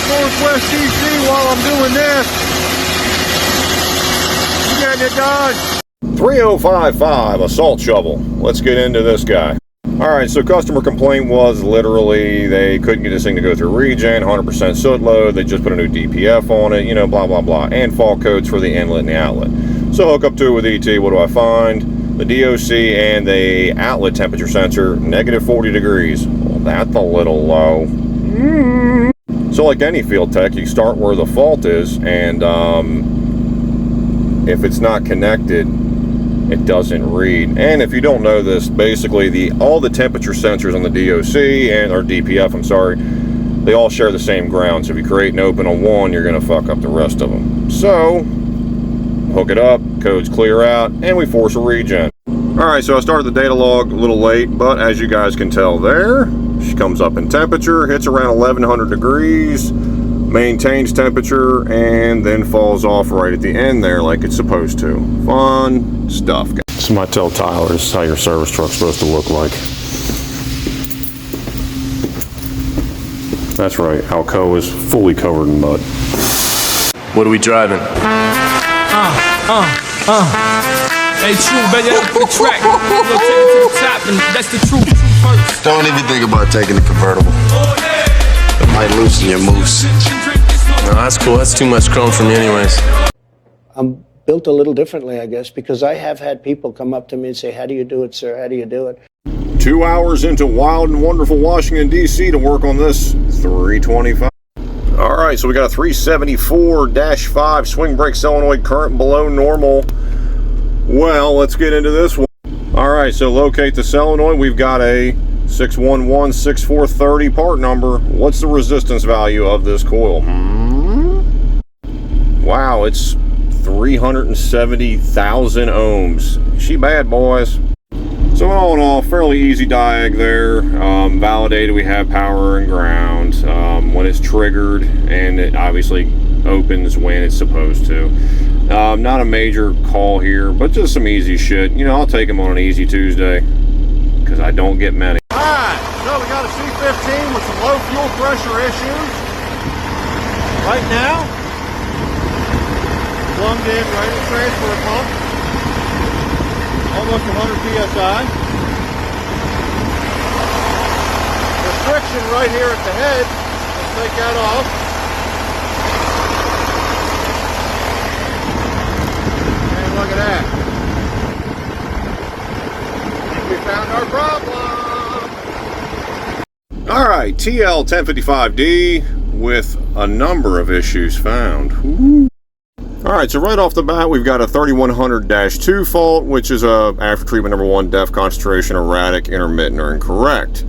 Northwest DC while I'm doing this. You getting it done? 3055 assault shovel. Let's get into this guy. Alright, so customer complaint was literally they couldn't get this thing to go through regen, 100% soot load, they just put a new DPF on it, you know, blah blah blah, and fault codes for the inlet and the outlet. So hook up to it with ET, what do I find? The DOC and the outlet temperature sensor, negative 40 degrees. Well, that's a little low. So like any field tech, you start where the fault is, and if it's not connected, it doesn't read. And if you don't know this, basically all the temperature sensors on the DOC or DPF, I'm sorry, they all share the same ground. So if you create and open on one, you're gonna fuck up the rest of them. So hook it up, codes clear out, and we force a regen. All right, so I started the data log a little late, but as you guys can tell there, she comes up in temperature, hits around 1100 degrees, maintains temperature, and then falls off right at the end there like it's supposed to. Fun stuff. So I tell Tyler this is how your service truck's supposed to look like. That's right, Alcoa is fully covered in mud. What are we driving? Hey, true, baby, that's the track. We're gonna take it to the top, and that's the truth first. Don't even think about taking the convertible. It might loosen your moose. No, that's cool. That's too much chrome for me anyways. I'm built a little differently, I guess, because I have had people come up to me and say, how do you do it, sir? How do you do it? 2 hours into wild and wonderful Washington, D.C. to work on this 325. All right, so we got a 374-5 swing brake solenoid, current below normal. Well, let's get into this one. All right, so locate the solenoid. We've got a 611-6430 part number. What's the resistance value of this coil? Wow, it's 370,000 ohms. She bad, boys. So all in all, fairly easy diag there. Validated, we have power and ground. When it's triggered, and it obviously opens when it's supposed to. Not a major call here, but just some easy shit. You know, I'll take them on an easy Tuesday, because I don't get many. Alright, so we got a C-15 with some low fuel pressure issues. Right now, plumbed in right at the transfer pump. Almost 100 PSI. Restriction right here at the head. Let's take that off. And look at that. We found our problem. Alright, TL1055D with a number of issues found. Ooh. Alright, so right off the bat, we've got a 3100-2 fault, which is a after treatment number 1, def concentration, erratic, intermittent, or incorrect.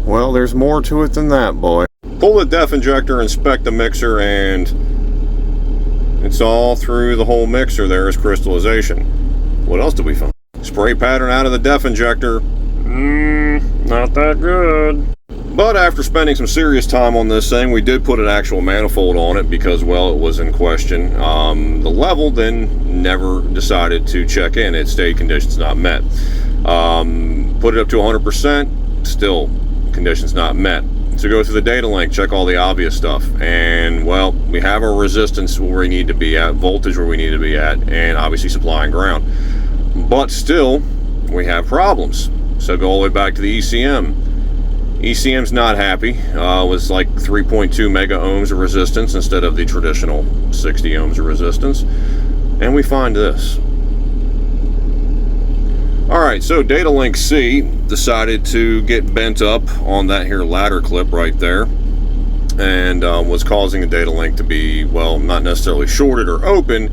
Well, there's more to it than that, boy. Pull the def injector, inspect the mixer, and it's all through the whole mixer there is crystallization. What else did we find? Spray pattern out of the def injector. Not that good. But after spending some serious time on this thing, we did put an actual manifold on it because, well, it was in question. The level then never decided to check in. It stayed conditions not met. Put it up to 100%, still conditions not met. So go through the data link, check all the obvious stuff. And, well, we have our resistance where we need to be at, voltage where we need to be at, and obviously supply and ground. But still, we have problems. So go all the way back to the ECM. ECM's not happy. It was like 3.2 mega ohms of resistance instead of the traditional 60 ohms of resistance. And we find this. Alright, so Data Link C decided to get bent up on that here ladder clip right there. And was causing the data link to be, well, not necessarily shorted or open.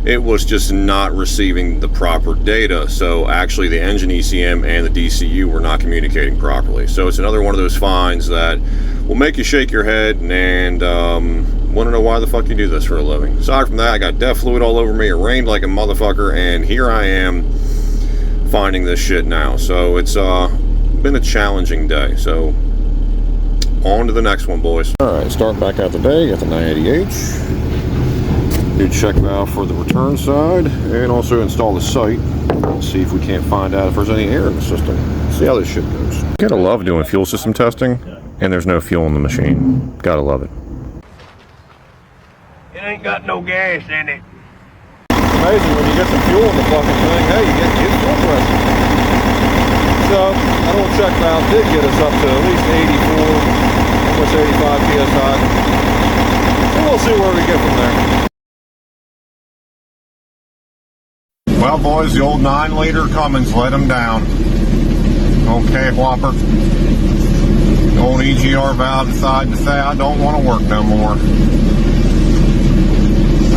It was just not receiving the proper data. So actually the engine ECM and the DCU were not communicating properly. So it's another one of those finds that will make you shake your head and want to know why the fuck you do this for a living. Aside from that, I got DEF fluid all over me. It rained like a motherfucker, and here I am finding this shit now. So it's been a challenging day. So on to the next one, boys. Alright, start back out the day. Got the 980H. New check valve for the return side, and also install the sight. See if we can't find out if there's any air in the system. See how this shit goes. Gotta love doing fuel system testing, and there's no fuel in the machine. Gotta love it. ain't got no gas in it. Amazing when you get some fuel in the fucking thing. Hey, you get fuel pressure. So that little check valve did get us up to at least 84, almost 85 psi. So we'll see where we get from there. Well, boys, the old 9-liter Cummins let him down. Okay, Whopper. The old EGR valve decided to say, I don't want to work no more.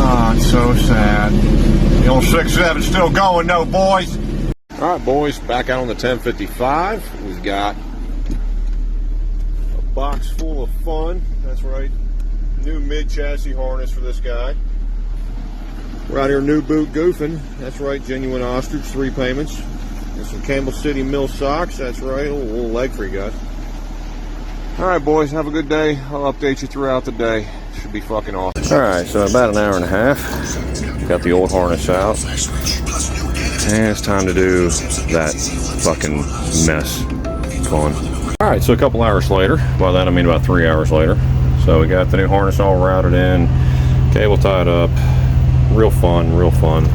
Ah, it's so sad. The old 6.7's still going, though, boys. All right, boys, back out on the 1055. We've got a box full of fun. That's right. New mid-chassis harness for this guy. We're out here new boot goofing. That's right, genuine ostrich, 3 payments. And some Campbell City Mill socks. That's right, a little leg for you guys. All right, boys, have a good day. I'll update you throughout the day. Should be fucking awesome. All right, so about an hour and a half. Got the old harness out. And it's time to do that fucking mess. Fun. All right, so a couple hours later. By that I mean about 3 hours later. So we got the new harness all routed in, cable tied up. Real fun, real fun.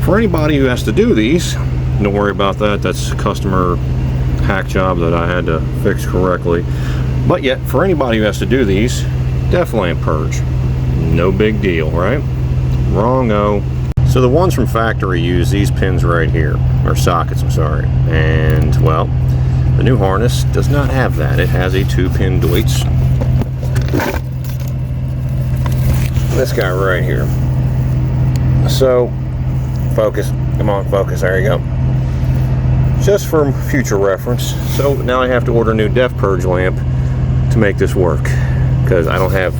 For anybody who has to do these, don't worry about that. That's a customer hack job that I had to fix correctly. But yet, for anybody who has to do these, definitely a purge. No big deal, right? Wrong-o. So the ones from factory use these pins right here, or sockets, I'm sorry. And, well, the new harness does not have that. It has a 2-pin Deutz. This guy right here. So, focus. Come on, focus. There you go. Just for future reference. So now I have to order a new depth purge lamp to make this work, because I don't have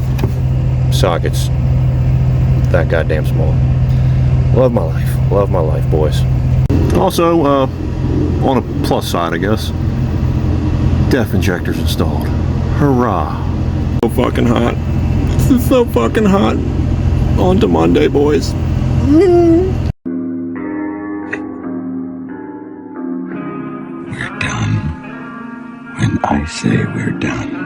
sockets that goddamn small. Love my life, boys. Also, on a plus side, I guess, depth injectors installed. Hurrah! So fucking hot. This is so fucking hot. On to Monday, boys. We're done when I say we're done.